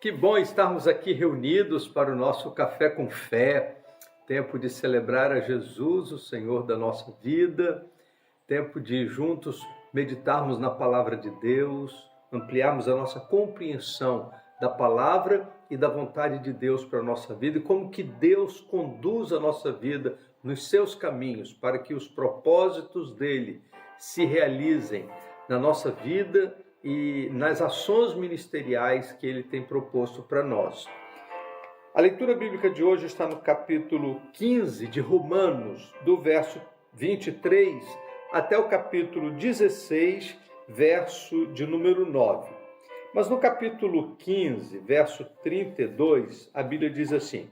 Que bom estarmos aqui reunidos para o nosso Café com Fé, tempo de celebrar a Jesus, o Senhor da nossa vida, tempo de juntos meditarmos na Palavra de Deus, ampliarmos a nossa compreensão da Palavra e da vontade de Deus para a nossa vida e como que Deus conduz a nossa vida nos seus caminhos para que os propósitos dele se realizem na nossa vida e nas ações ministeriais que ele tem proposto para nós. A leitura bíblica de hoje está no capítulo 15 de Romanos, do verso 23 até o capítulo 16, verso de número 9. Mas no capítulo 15, verso 32, a Bíblia diz assim: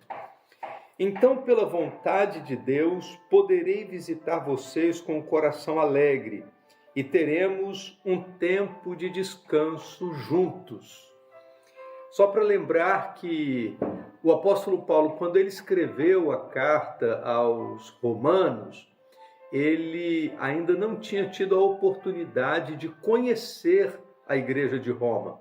Então, pela vontade de Deus, poderei visitar vocês com o coração alegre, e teremos um tempo de descanso juntos. Só para lembrar que o apóstolo Paulo, quando ele escreveu a carta aos Romanos, ele ainda não tinha tido a oportunidade de conhecer a igreja de Roma.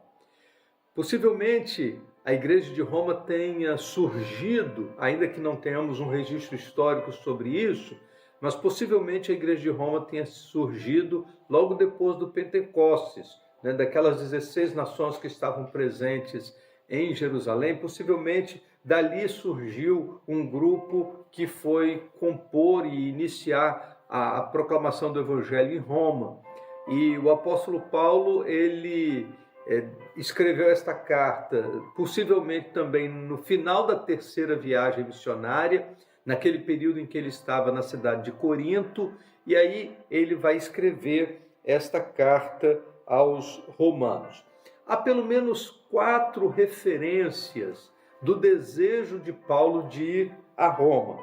Possivelmente a igreja de Roma tenha surgido, ainda que não tenhamos um registro histórico sobre isso, mas possivelmente a igreja de Roma tenha surgido logo depois do Pentecostes, daquelas 16 nações que estavam presentes em Jerusalém. Possivelmente dali surgiu um grupo que foi compor e iniciar a proclamação do Evangelho em Roma. E o apóstolo Paulo, ele escreveu esta carta, possivelmente também no final da terceira viagem missionária, naquele período em que ele estava na cidade de Corinto, e aí ele vai escrever esta carta aos romanos. Há pelo menos 4 referências do desejo de Paulo de ir a Roma.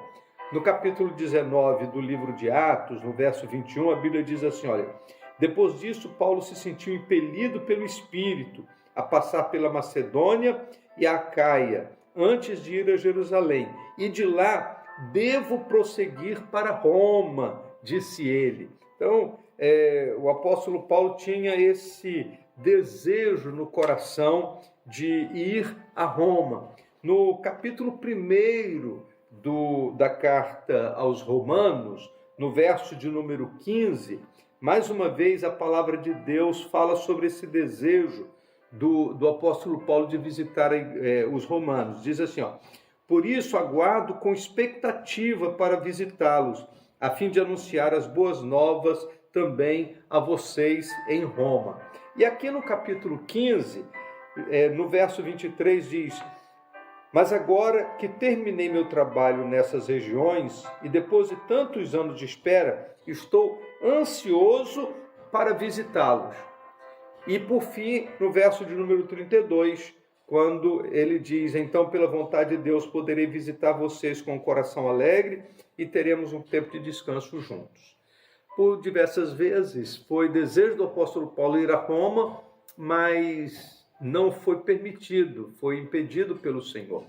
No capítulo 19 do livro de Atos, no verso 21, a Bíblia diz assim, olha: Depois disso, Paulo se sentiu impelido pelo Espírito a passar pela Macedônia e a Acaia, antes de ir a Jerusalém, e de lá devo prosseguir para Roma, disse ele. Então, o apóstolo Paulo tinha esse desejo no coração de ir a Roma. No capítulo 1 da carta aos Romanos, no verso de número 15, mais uma vez a palavra de Deus fala sobre esse desejo do apóstolo Paulo de visitar os romanos. Diz assim, ó: Por isso aguardo com expectativa para visitá-los, a fim de anunciar as boas novas também a vocês em Roma. E aqui no capítulo 15, no verso 23 diz: Mas agora que terminei meu trabalho nessas regiões e depois de tantos anos de espera, estou ansioso para visitá-los. E por fim, no verso de número 32, quando ele diz: Então, pela vontade de Deus, poderei visitar vocês com o coração alegre e teremos um tempo de descanso juntos. Por diversas vezes foi desejo do apóstolo Paulo ir a Roma, mas não foi permitido, foi impedido pelo Senhor.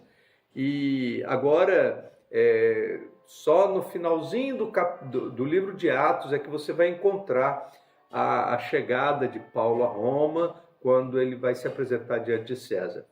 E agora, só no finalzinho do livro de Atos é que você vai encontrar a chegada de Paulo a Roma, quando ele vai se apresentar diante de César.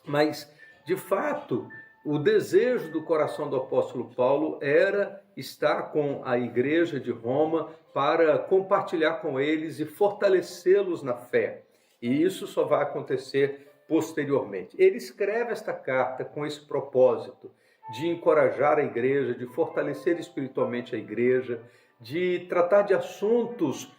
Mas, de fato, o desejo do coração do apóstolo Paulo era estar com a igreja de Roma para compartilhar com eles e fortalecê-los na fé. E isso só vai acontecer posteriormente. Ele escreve esta carta com esse propósito de encorajar a igreja, de fortalecer espiritualmente a igreja, de tratar de assuntos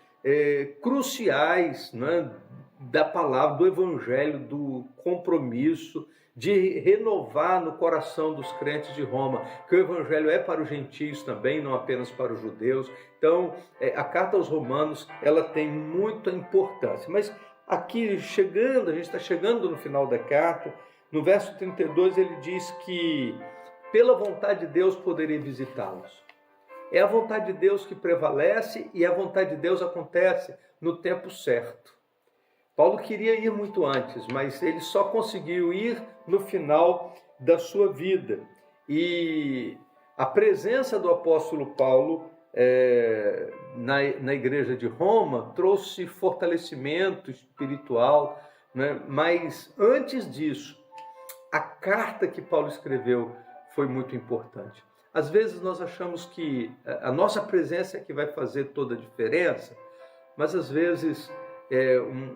cruciais, né, da palavra, do evangelho, do compromisso, de renovar no coração dos crentes de Roma, que o evangelho é para os gentios também, não apenas para os judeus. Então, a carta aos Romanos, ela tem muita importância. Mas aqui, a gente está chegando no final da carta, no verso 32, ele diz que, pela vontade de Deus, poderei visitá-los. É a vontade de Deus que prevalece e a vontade de Deus acontece no tempo certo. Paulo queria ir muito antes, mas ele só conseguiu ir no final da sua vida. E a presença do apóstolo Paulo na igreja de Roma trouxe fortalecimento espiritual, né? Mas antes disso, a carta que Paulo escreveu foi muito importante. Às vezes nós achamos que a nossa presença é que vai fazer toda a diferença, mas às vezes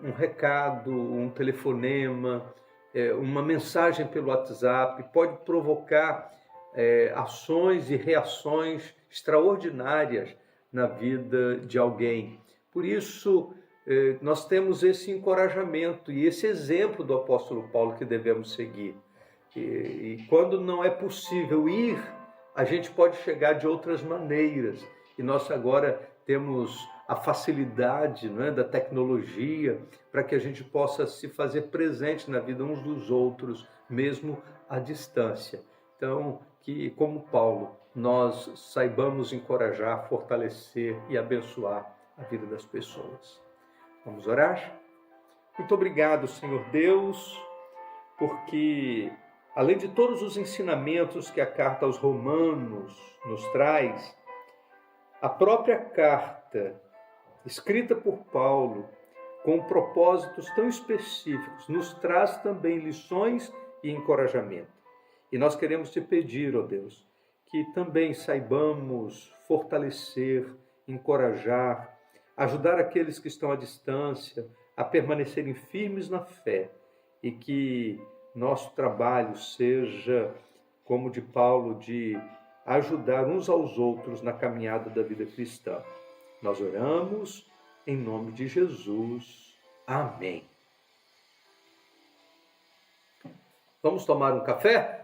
um recado, um telefonema, uma mensagem pelo WhatsApp pode provocar ações e reações extraordinárias na vida de alguém. Por isso, nós temos esse encorajamento e esse exemplo do apóstolo Paulo que devemos seguir. E quando não é possível ir, a gente pode chegar de outras maneiras. E nós agora temos a facilidade, não é, da tecnologia para que a gente possa se fazer presente na vida uns dos outros, mesmo à distância. Então, que como Paulo, nós saibamos encorajar, fortalecer e abençoar a vida das pessoas. Vamos orar? Muito obrigado, Senhor Deus, porque além de todos os ensinamentos que a carta aos Romanos nos traz, a própria carta, escrita por Paulo, com propósitos tão específicos, nos traz também lições e encorajamento. E nós queremos te pedir, ó Deus, que também saibamos fortalecer, encorajar, ajudar aqueles que estão à distância a permanecerem firmes na fé e que nosso trabalho seja, como de Paulo, de ajudar uns aos outros na caminhada da vida cristã. Nós oramos em nome de Jesus. Amém. Vamos tomar um café?